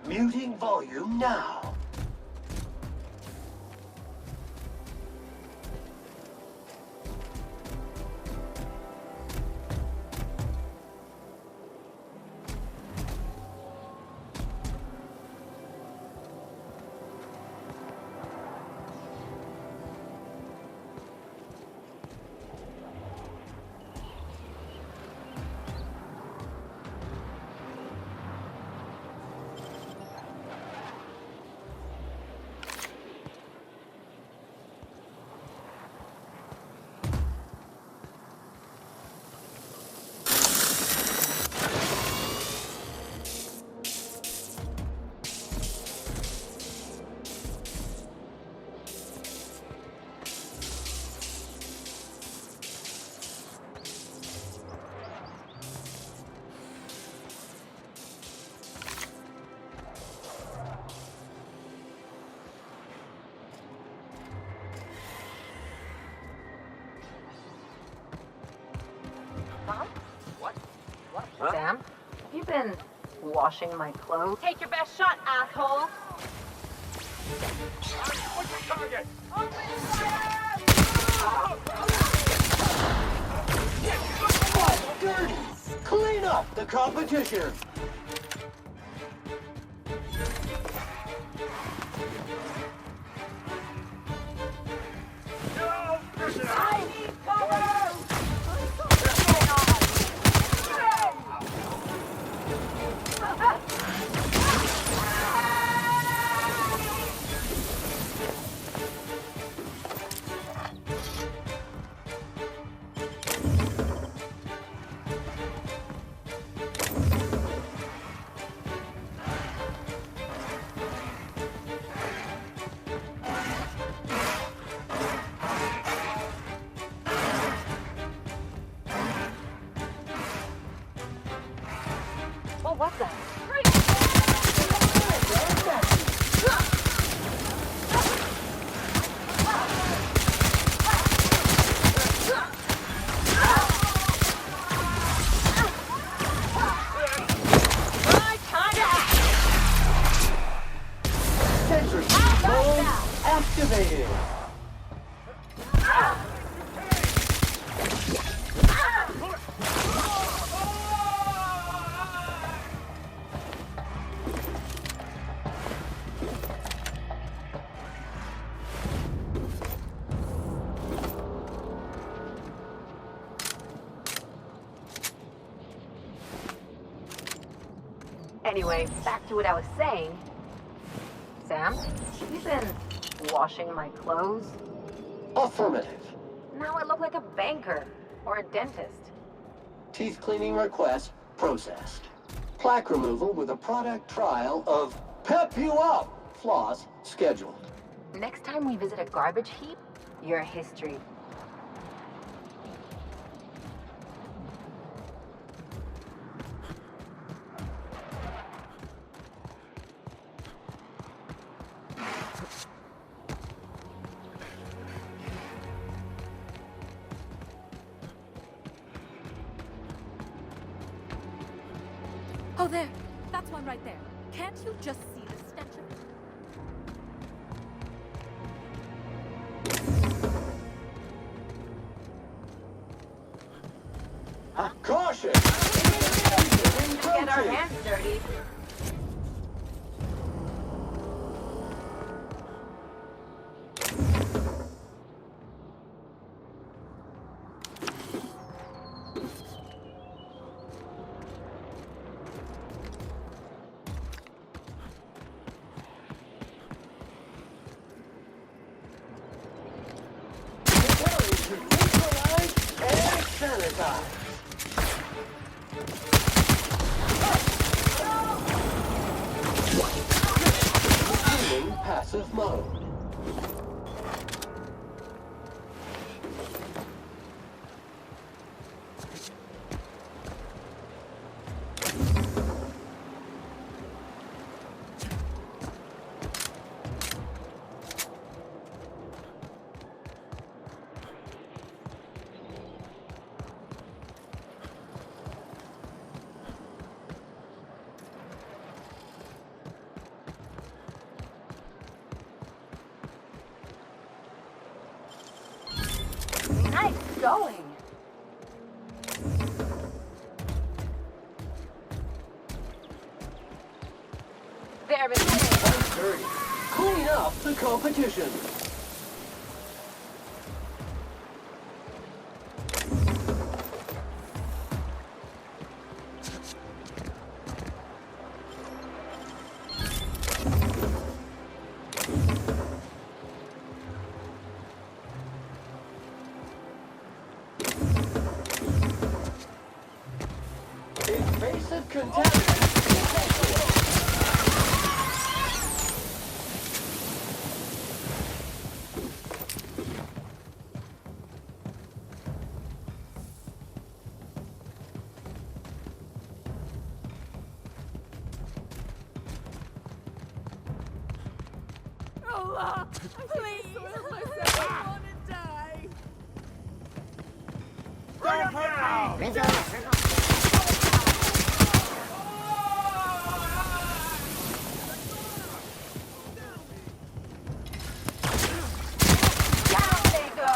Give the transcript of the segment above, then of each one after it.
Muting volume now. Mom? What? Huh? Sam, have you been washing my clothes? Take your best shot, asshole! What's your target? Dirty! Clean up the competition! No! Push it out! I need cover! What was that? Sentry mode activated! Anyway, back to what I was saying. Sam, have you been washing my clothes? Affirmative. Now I look like a banker or a dentist. Teeth cleaning request processed. Plaque removal with a product trial of Pep You Up floss scheduled. Next time we visit a garbage heap, your history. Oh, there. That's one right there. Can't you just see the stench of it? Caution! Get our hands dirty. size. Using passive mode. Nice going. Very good. Dirty. Clean up the competition. Invasive contaminants detected. Allah, please. I want to die. Bring him down! Down they go.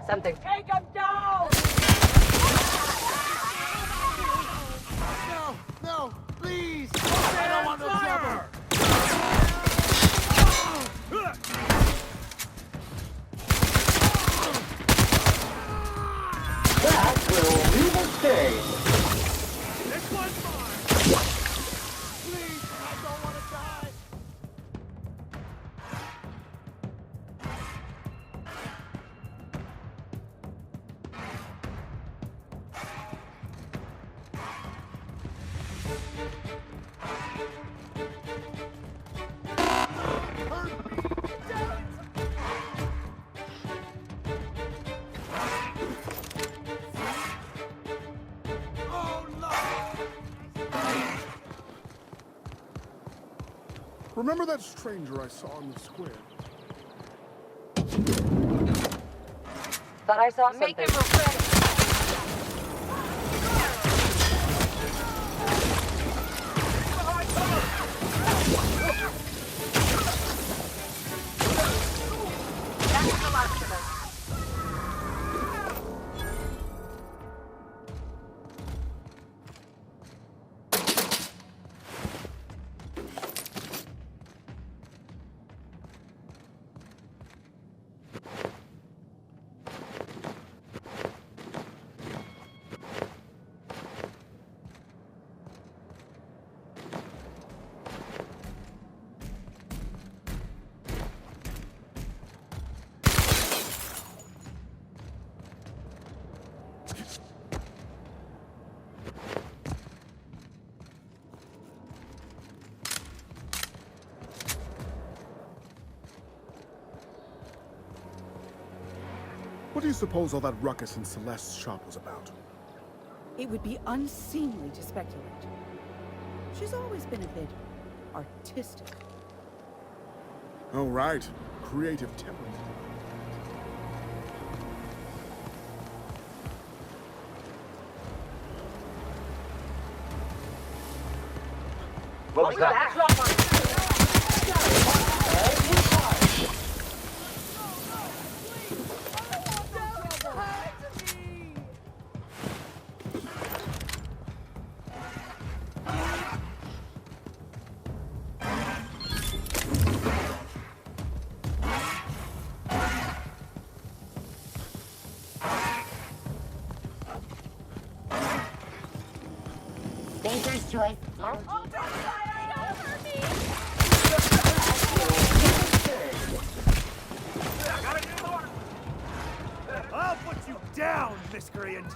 Something. Take him down! No, no, please! I don't want no trouble! That will leave a stain. This one's mine! Please, I don't want to die! Remember that stranger I saw in the square? Thought I saw something. Make him afraid. That's the last of us. do you suppose all that ruckus in Celeste's shop was about? It would be unseemly to speculate. She's always been a bit artistic. Oh, right. Creative temperament. What was that? Dangerous choice. I'll put you down, miscreant!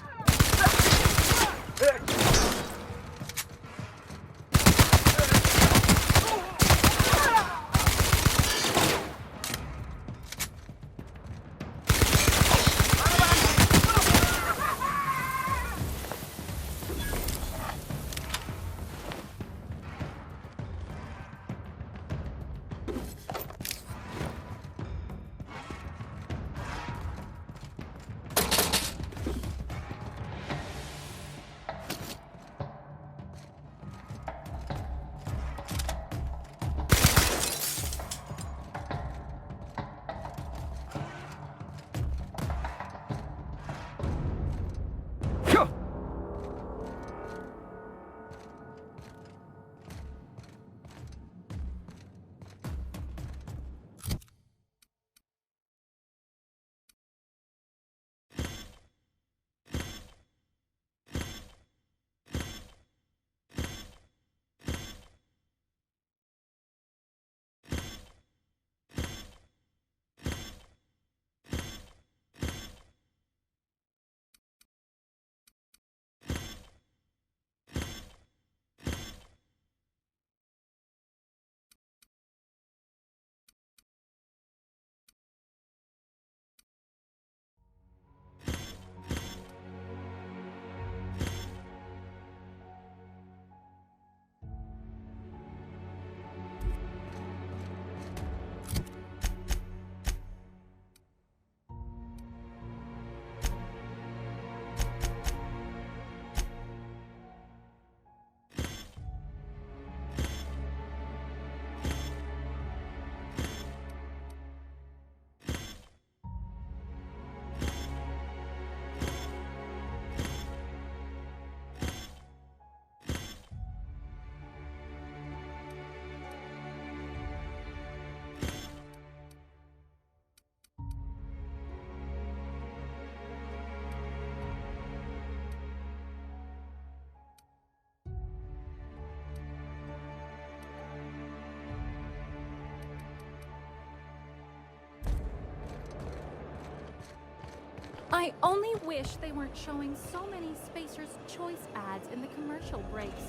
I only wish they weren't showing so many Spacer's Choice ads in the commercial breaks.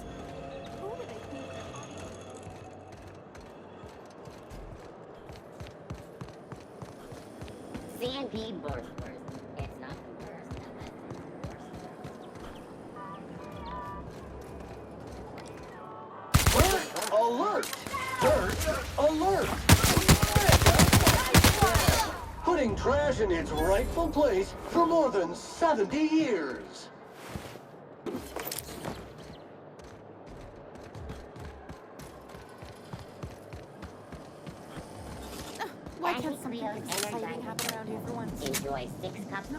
Who do they think they're on? C&P Borscht. It's not the worst. Alert! Dirt alert! Putting trash in its rightful place for more than 70 years. Why can't something exciting happen around here for once? Enjoy 6 cups.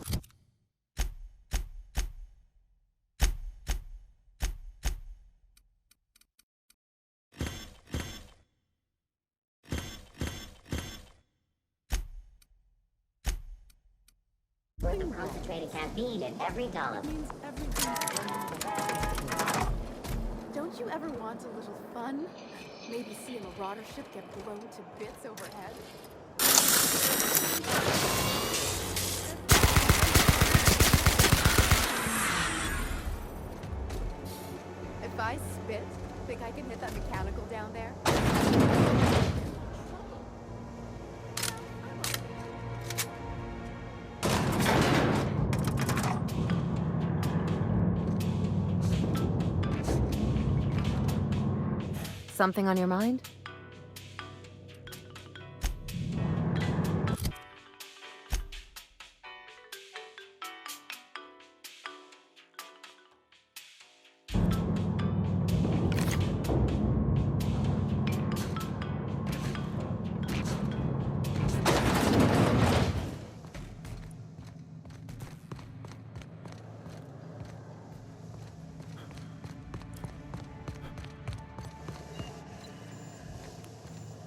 Worth of concentrated caffeine in every dollop. Means don't you ever want a little fun? Maybe see a marauder ship get blown to bits overhead? If I spit, think I can hit that mechanical down there? Something on your mind?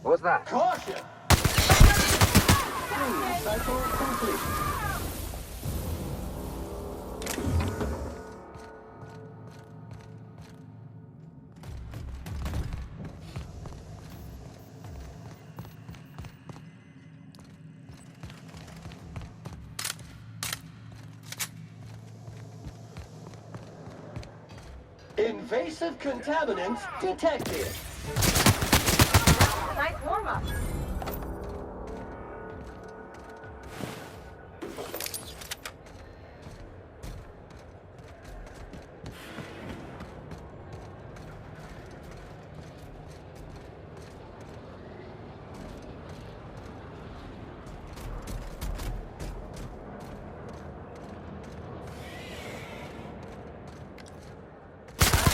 What's that? Caution! Cleaning cycle complete. Invasive contaminants detected. Nice warm-up.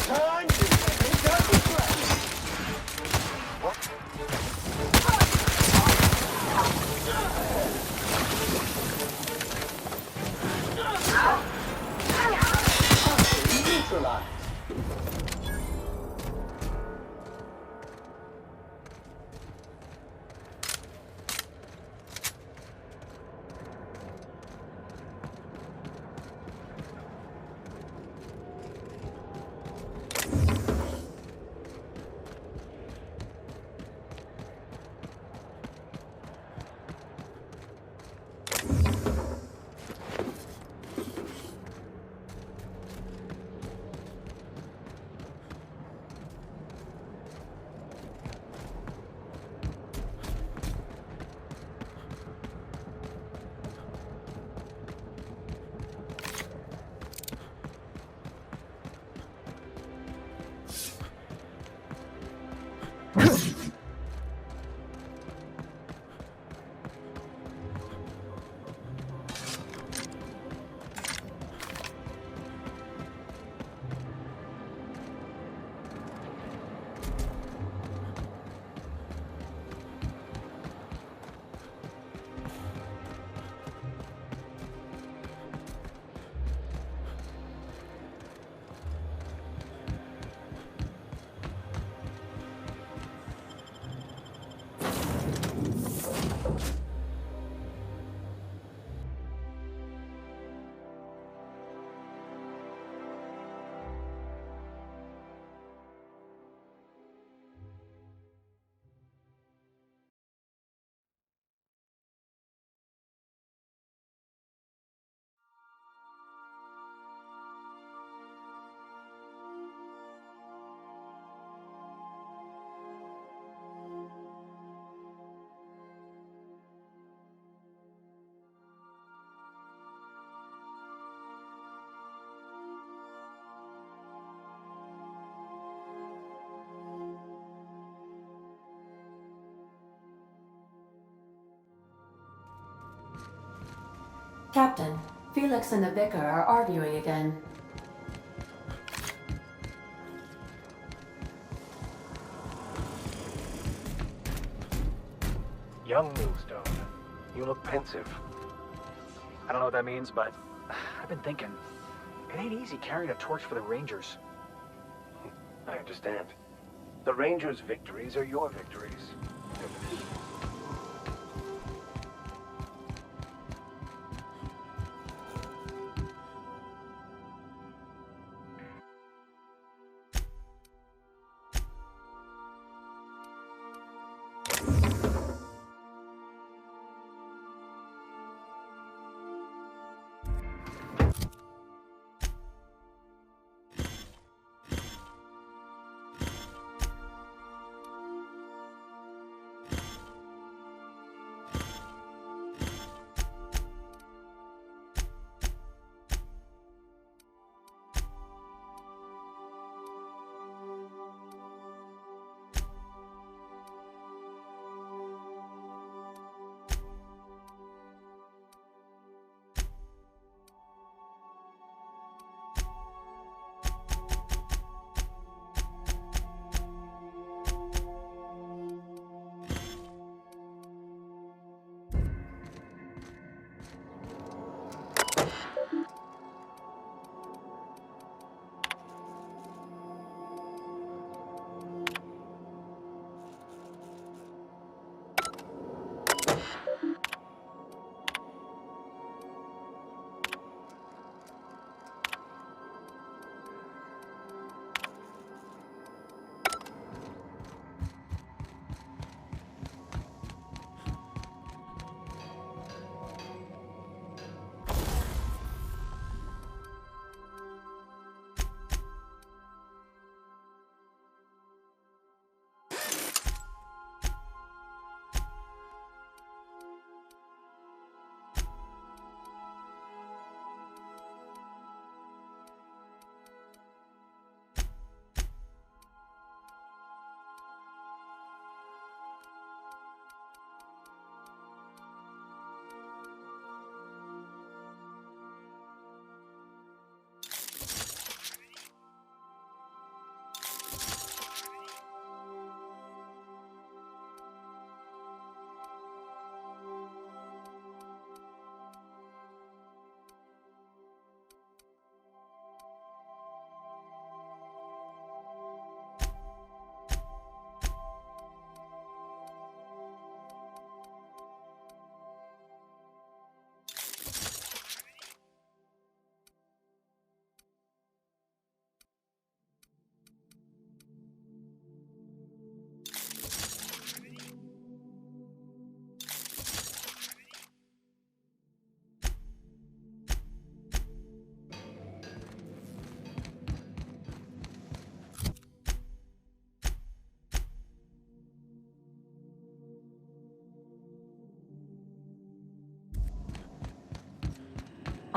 Time to pick up the trash. Neutralized. Captain, Felix and the Vicar are arguing again. Young Millstone, you look pensive. I don't know what that means, but I've been thinking, it ain't easy carrying a torch for the Rangers. I understand. The Rangers' victories are your victories.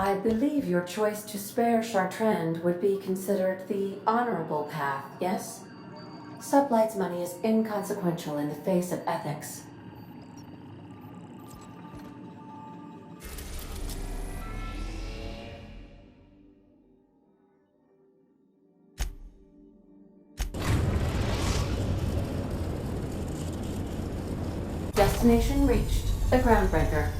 I believe your choice to spare Chartrand would be considered the honorable path, yes? Sublight's money is inconsequential in the face of ethics. Destination reached. The Groundbreaker.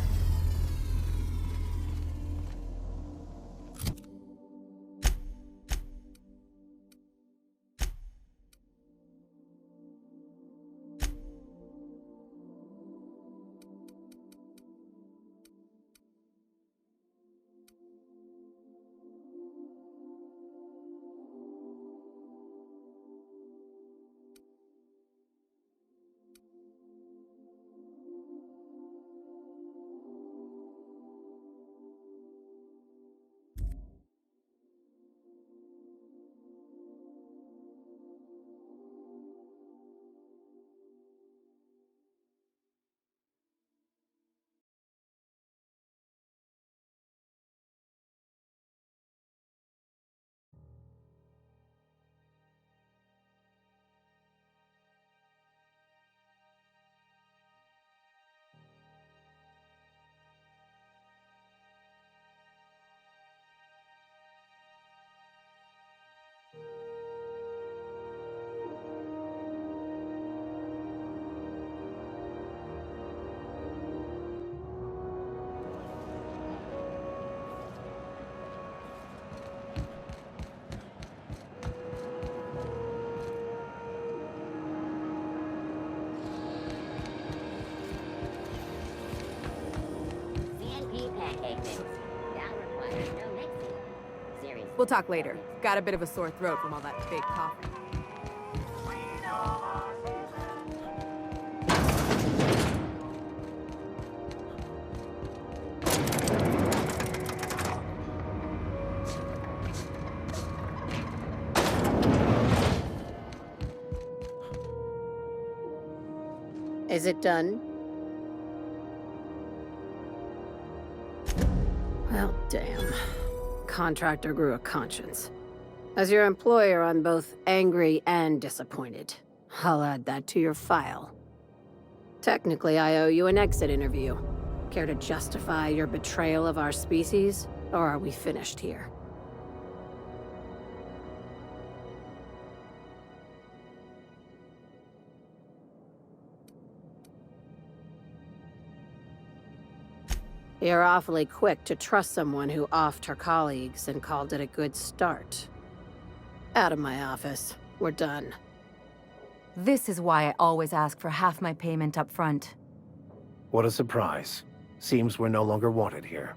CNP pancake mix. Now requires no mixing. Seriously. We'll talk later. Got a bit of a sore throat from all that fake coffee. Is it done? Well, damn. Contractor grew a conscience. As your employer, I'm both angry and disappointed. I'll add that to your file. Technically, I owe you an exit interview. Care to justify your betrayal of our species, or are we finished here? You're awfully quick to trust someone who offed her colleagues and called it a good start. Out of my office. We're done. This is why I always ask for half my payment up front. What a surprise. Seems we're no longer wanted here.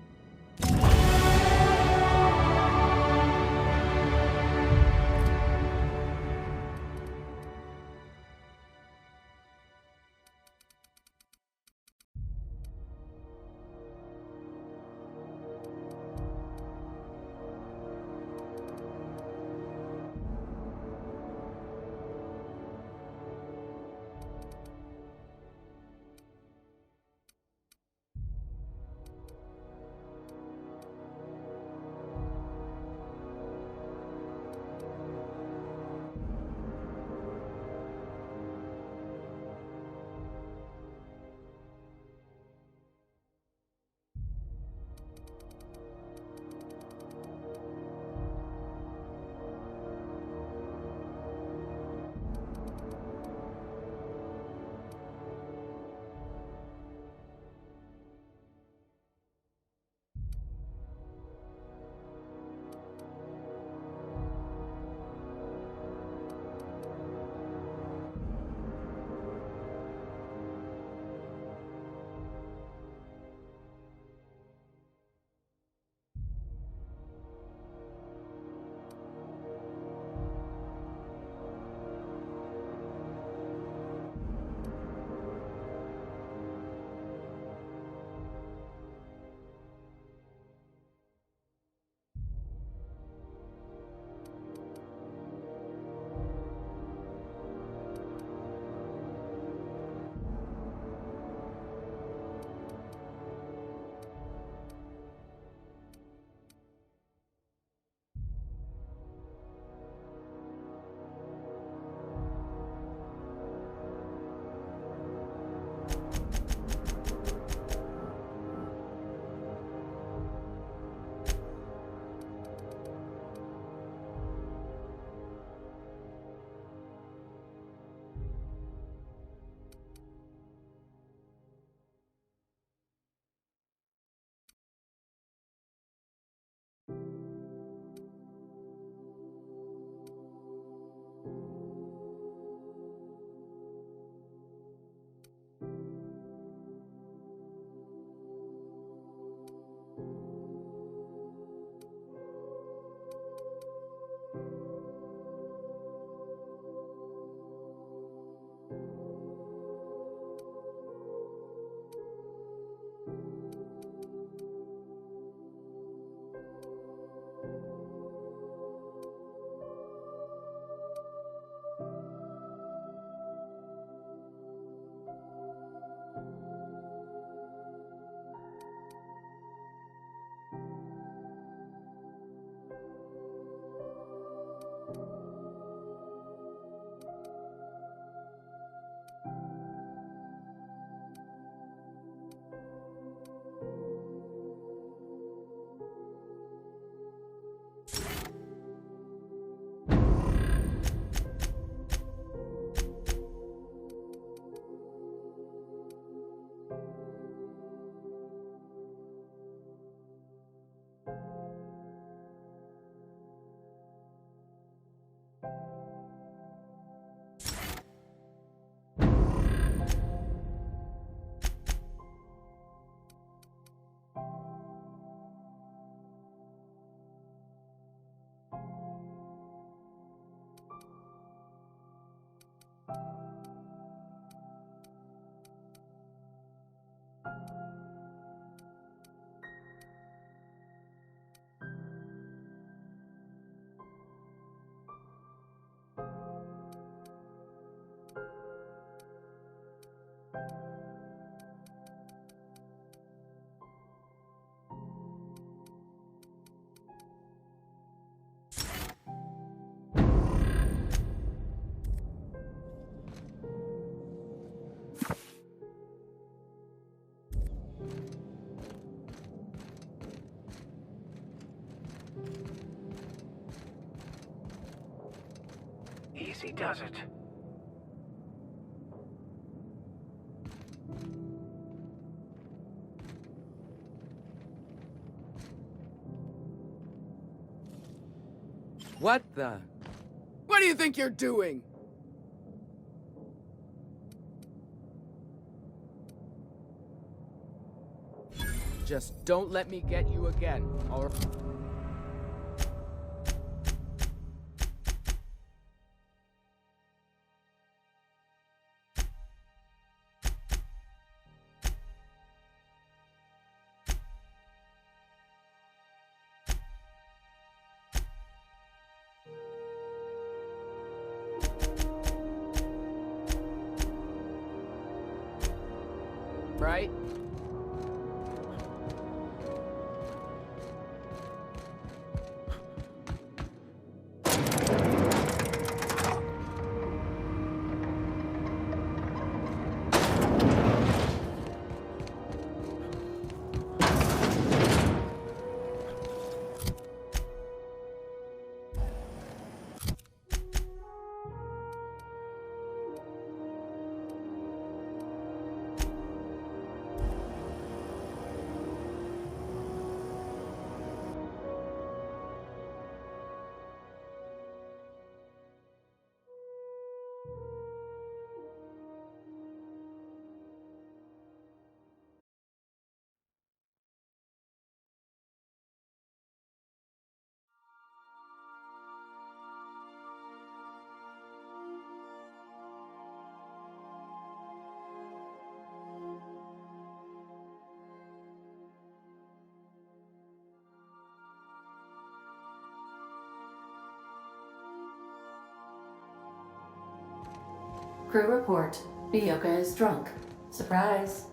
easy, does it? What the? What do you think you're doing? Just don't let me get you again, or... Right? Crew report. Bioka is drunk. Surprise.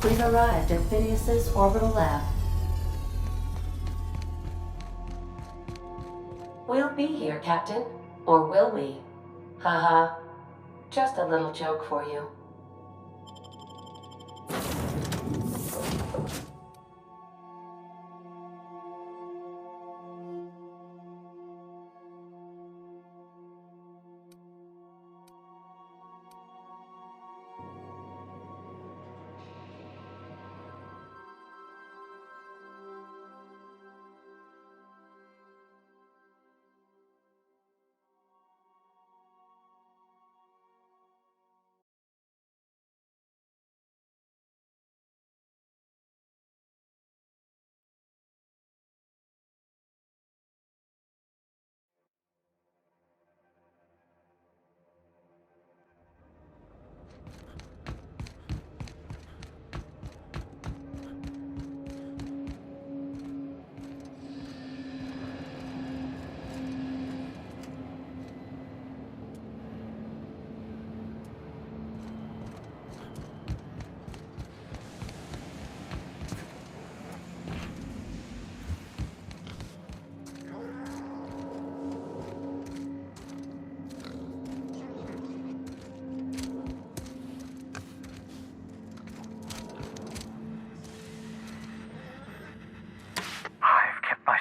We've arrived at Phineas's orbital lab. We'll be here, Captain. Or will we? Haha. Just a little joke for you.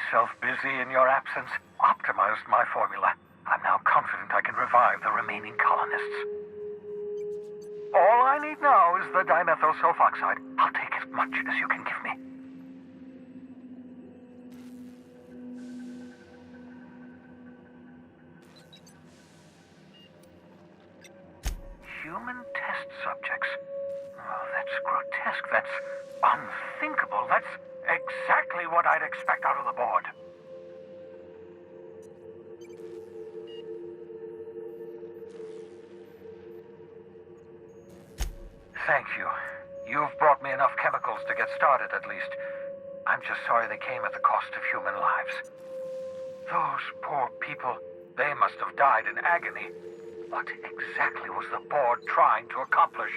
myself busy in your absence, optimized my formula. I'm now confident I can revive the remaining colonists. All I need now is the dimethyl sulfoxide. I'll take as much as you can give me. Human test subjects. Oh, that's grotesque. That's unthinkable. That's exactly what I'd expect out of the board. Thank you. You've brought me enough chemicals to get started, at least. I'm just sorry they came at the cost of human lives. Those poor people, they must have died in agony. What exactly was the board trying to accomplish?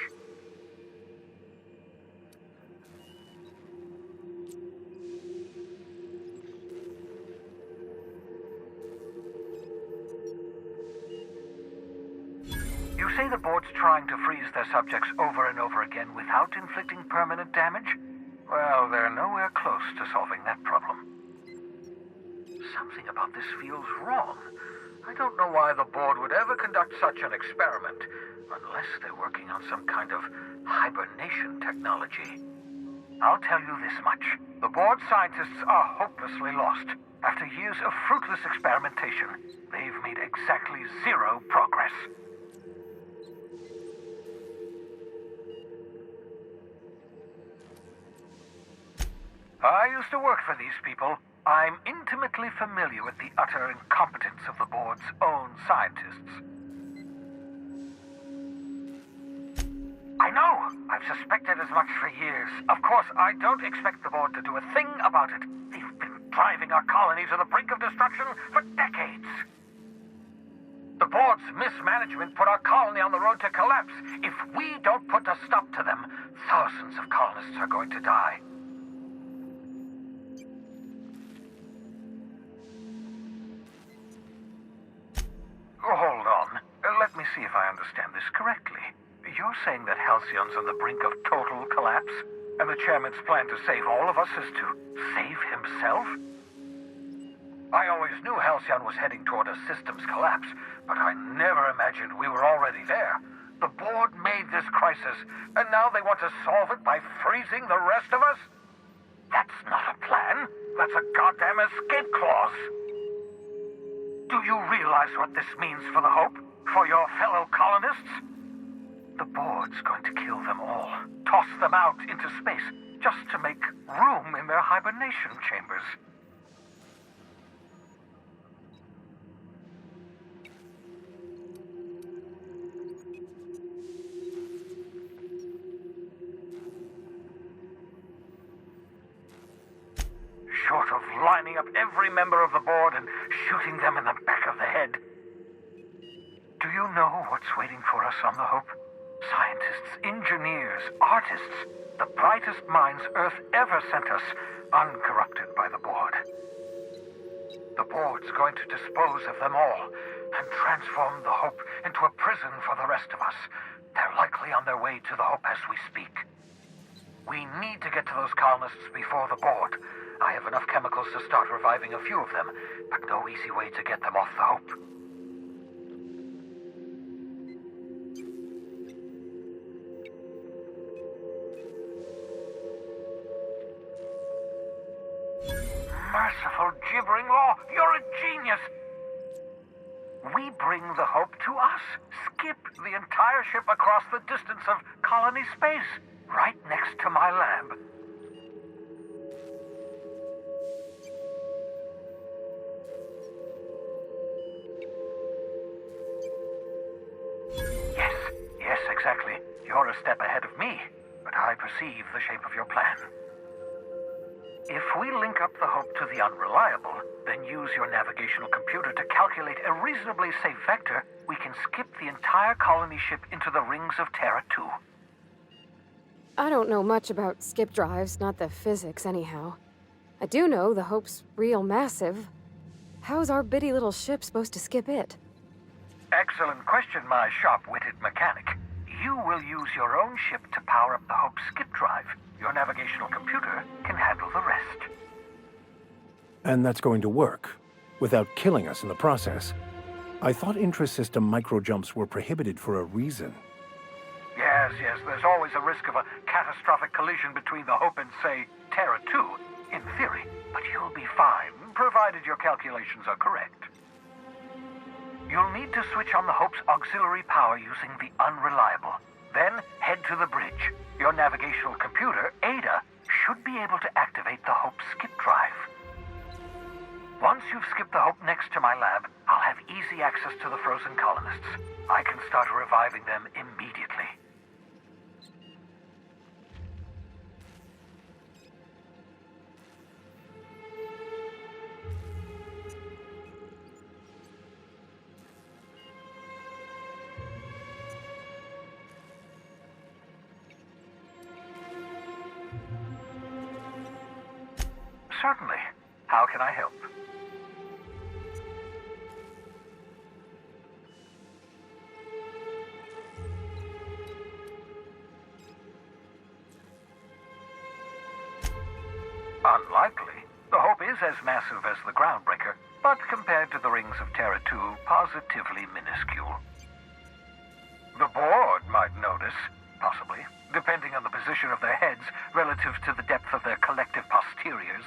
You say the board's trying to freeze their subjects over and over again without inflicting permanent damage? Well, they're nowhere close to solving that problem. Something about this feels wrong. I don't know why the board would ever conduct such an experiment, unless they're working on some kind of hibernation technology. I'll tell you this much. The board scientists are hopelessly lost. After years of fruitless experimentation, they've made exactly zero progress. I used to work for these people. I'm intimately familiar with the utter incompetence of the board's own scientists. I know! I've suspected as much for years. Of course, I don't expect the board to do a thing about it. They've been driving our colony to the brink of destruction for decades. The board's mismanagement put our colony on the road to collapse. If we don't put a stop to them, thousands of colonists are going to die. Hold on. Let me see if I understand this correctly. You're saying that Halcyon's on the brink of total collapse, and the chairman's plan to save all of us is to save himself? I always knew Halcyon was heading toward a systems collapse, but I never imagined we were already there. The board made this crisis, and now they want to solve it by freezing the rest of us? That's not a plan. That's a goddamn escape clause. Do you realize what this means for the Hope? For your fellow colonists? The board's going to kill them all. Toss them out into space, just to make room in their hibernation chambers. Short of lining up every member of the board and shooting them in the back of the head. Do you know what's waiting for us on the Hope? Scientists, engineers, artists, the brightest minds Earth ever sent us, uncorrupted by the board. The board's going to dispose of them all and transform the Hope into a prison for the rest of us. They're likely on their way to the Hope as we speak. We need to get to those colonists before the board. I have enough chemicals to start reviving a few of them, but no easy way to get them off the Hope. Merciful gibbering law, you're a genius! We bring the Hope to us. Skip the entire ship across the distance of colony space, right next to my lab. Yes, exactly. You're a step ahead of me, but I perceive the shape of your plan. If we link up the Hope to the Unreliable, then use your navigational computer to calculate a reasonably safe vector, we can skip the entire colony ship into the rings of Terra 2. I don't know much about skip drives, not the physics anyhow. I do know the Hope's real massive. How's our bitty little ship supposed to skip it? Excellent question, my sharp-witted mechanic. You will use your own ship to power up the Hope's skip drive. Your navigational computer can handle the rest. And that's going to work, without killing us in the process. I thought intra-system microjumps were prohibited for a reason. Yes, there's always a risk of a catastrophic collision between the Hope and, say, Terra 2, in theory. But you'll be fine, provided your calculations are correct. You'll need to switch on the Hope's auxiliary power using the Unreliable. Then head to the bridge. Your navigational computer, Ada, should be able to activate the Hope skip drive. Once you've skipped the Hope next to my lab, I'll have easy access to the frozen colonists. I can start reviving them immediately. Certainly. How can I help? Unlikely. The Hope is as massive as the Groundbreaker, but compared to the rings of Terra 2, positively minuscule. The board might notice, possibly, depending on the position of their heads relative to the depth of their collective posteriors.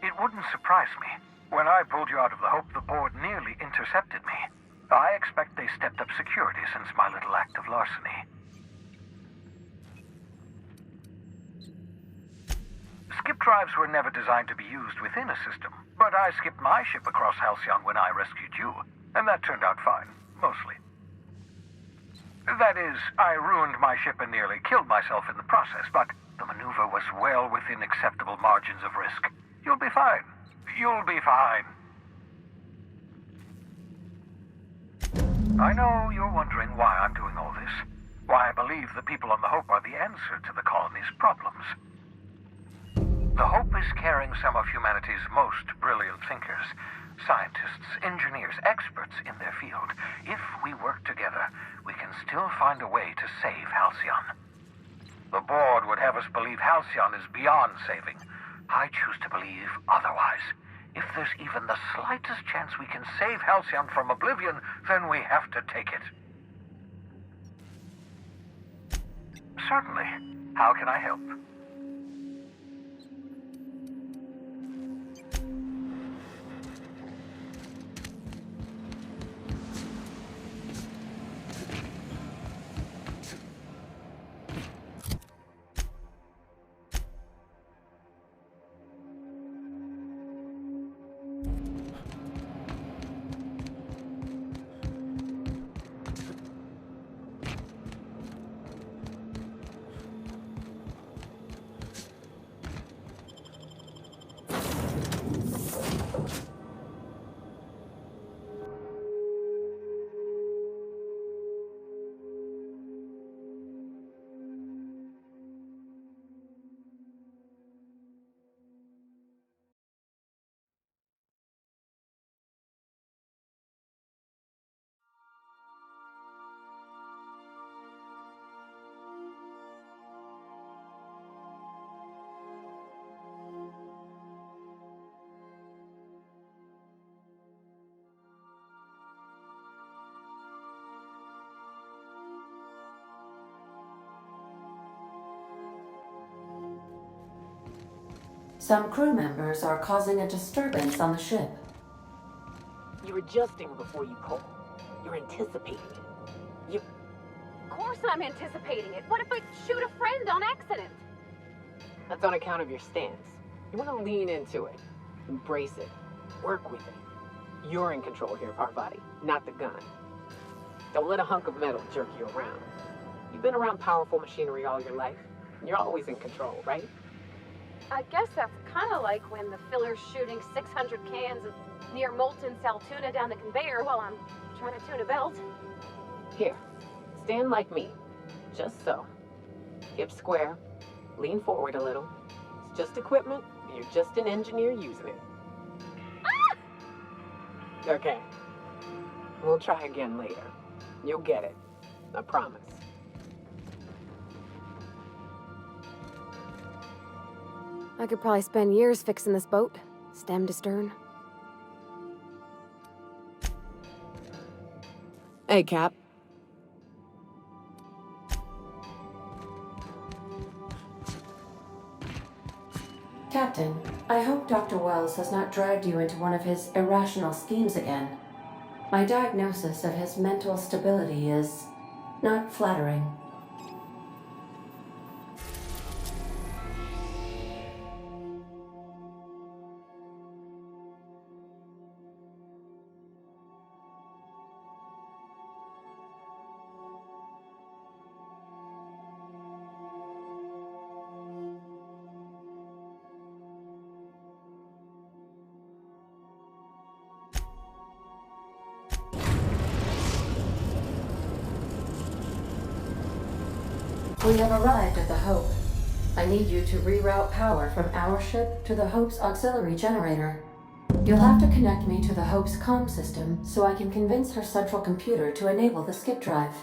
It wouldn't surprise me. When I pulled you out of the Hope, the board nearly intercepted me. I expect they stepped up security since my little act of larceny. Skip drives were never designed to be used within a system, but I skipped my ship across Halcyon when I rescued you, and that turned out fine, mostly. That is, I ruined my ship and nearly killed myself in the process, but the maneuver was well within acceptable margins of risk. You'll be fine. You'll be fine. I know you're wondering why I'm doing all this. Why I believe the people on the Hope are the answer to the colony's problems. The Hope is carrying some of humanity's most brilliant thinkers, scientists, engineers, experts in their field. If we work together, we can still find a way to save Halcyon. The board would have us believe Halcyon is beyond saving. I choose to believe otherwise. If there's even the slightest chance we can save Halcyon from oblivion, then we have to take it. Certainly. How can I help? Some crew members are causing a disturbance on the ship. You're adjusting before you pull. You're anticipating it. Of course I'm anticipating it. What if I shoot a friend on accident? That's on account of your stance. You want to lean into it. Embrace it. Work with it. You're in control here, Parvati, not the gun. Don't let a hunk of metal jerk you around. You've been around powerful machinery all your life. You're always in control, right? I guess that's kind of like when the filler's shooting 600 cans of near molten cell tuna down the conveyor while I'm trying to tune a belt. Here, stand like me. Just so. Hip square. Lean forward a little. It's just equipment. You're just an engineer using it. Ah! Okay. We'll try again later. You'll get it. I promise. I could probably spend years fixing this boat, stem to stern. Hey, Cap. Captain, I hope Dr. Wells has not dragged you into one of his irrational schemes again. My diagnosis of his mental stability is not flattering. We have arrived at the Hope. I need you to reroute power from our ship to the Hope's auxiliary generator. You'll have to connect me to the Hope's comm system so I can convince her central computer to enable the skip drive.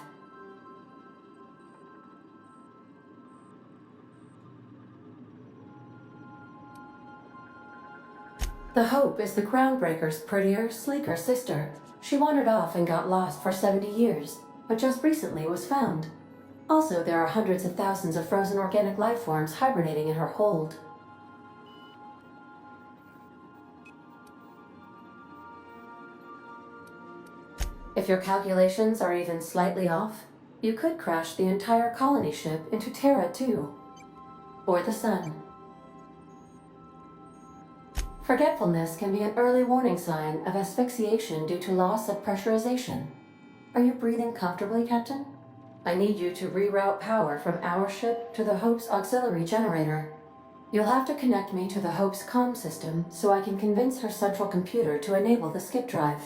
The Hope is the Groundbreaker's prettier, sleeker sister. She wandered off and got lost for 70 years, but just recently was found. Also, there are hundreds of thousands of frozen organic life forms hibernating in her hold. If your calculations are even slightly off, you could crash the entire colony ship into Terra 2, or the Sun. Forgetfulness can be an early warning sign of asphyxiation due to loss of pressurization. Are you breathing comfortably, Captain? I need you to reroute power from our ship to the Hope's auxiliary generator. You'll have to connect me to the Hope's comm system so I can convince her central computer to enable the skip drive.